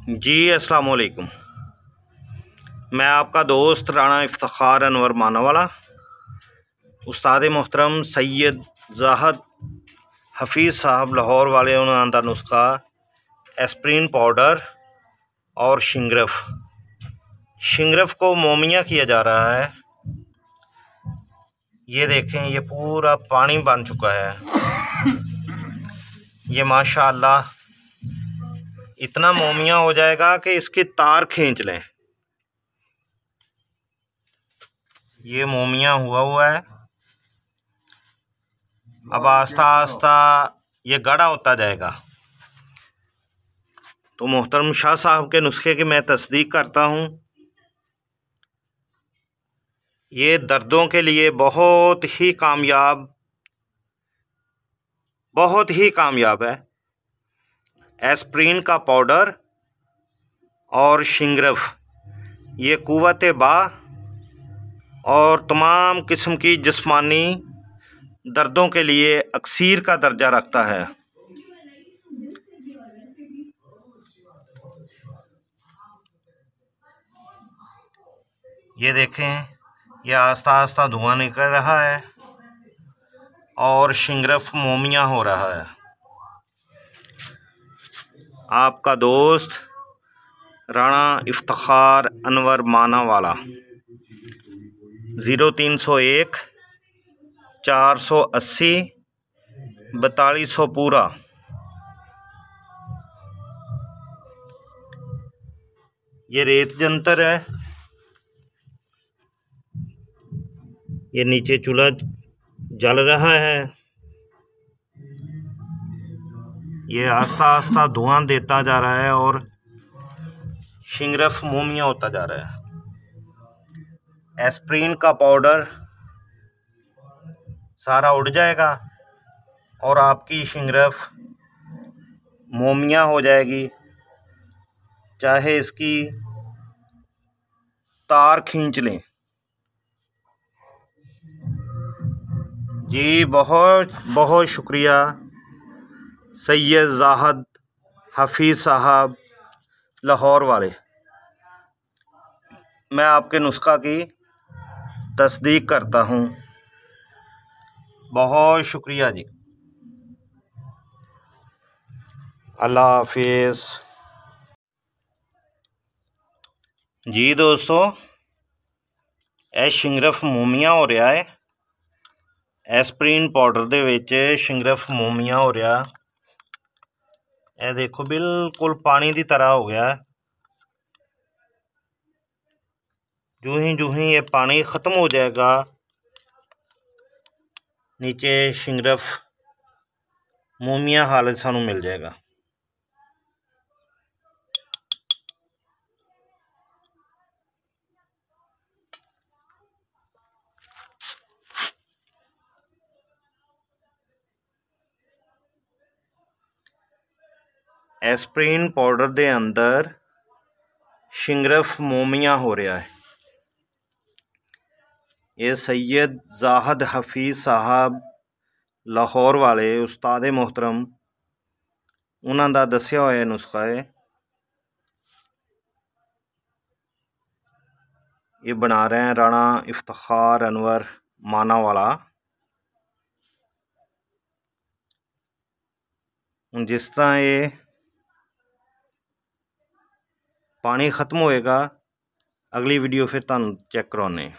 जी अस्सलाम वालेकुम। मैं आपका दोस्त राणा इफ्तिखार अनवर मानावाला, उस्ताद मोहतरम सैयद जाहद हफीज़ साहब लाहौर वाले उन्होंने दा नुस्खा एस्प्रीन पाउडर और शिंगरफ को मोमिया किया जा रहा है। ये देखें, ये पूरा पानी बन चुका है। ये माशाअल्लाह इतना मोमिया हो जाएगा कि इसकी तार खींच लें। ये मोमिया हुआ है। अब आस्ता आस्ता ये गाढ़ा होता जाएगा। तो मोहतरम शाह साहब के नुस्खे की मैं तस्दीक करता हूँ। ये दर्दों के लिए बहुत ही कामयाब है। एस्प्रीन का पाउडर और शिंगरफ ये कुव्वत बा और तमाम किस्म की जिस्मानी दर्दों के लिए अक्सीर का दर्जा रखता है। ये देखें, यह आस्ता आस्ता धुआं निकल रहा है और शिंगरफ मोमिया हो रहा है। आपका दोस्त राणा इफ्तिखार अनवर मानावाला 0301 480 4200 पूरा। ये रेत जंतर है। ये नीचे चूल्हा जल रहा है। ये आस्ता आस्ता धुआं देता जा रहा है और शिंगरफ मोमिया होता जा रहा है। एस्प्रीन का पाउडर सारा उड़ जाएगा और आपकी शिंगरफ मोमिया हो जाएगी, चाहे इसकी तार खींच लें। जी बहुत बहुत शुक्रिया सैयद जाहद हफीज़ साहब लाहौर वाले। मैं आपके नुस्खा की तस्दीक करता हूँ। बहुत शुक्रिया जी। अल्लाह हाफिज़। जी दोस्तों, ਇਹ शिंगरफ मोमिया हो रहा है। एस्प्रीन पाउडर दे विच शिंगरफ मोमिया हो रहा। ये देखो, बिल्कुल पानी की तरह हो गया। जूं ही ये पानी ख़त्म हो जाएगा, नीचे शिंगरफ मोमिया हालत सानू मिल जाएगा। एस्प्रीन पाउडर दे अंदर शिंगरफ मोमिया हो रहा है। ये सैयद जाहद हफीज़ साहब लाहौर वाले उस्ताद मोहतरम उन्हां दा दस्या होया नुस्खा है। ये बना रहे हैं राणा इफ्तिखार अनवर मानावाला। जिस तरह ये पानी ख़त्म होएगा, अगली वीडियो फिर तुहानू चेक करवाने।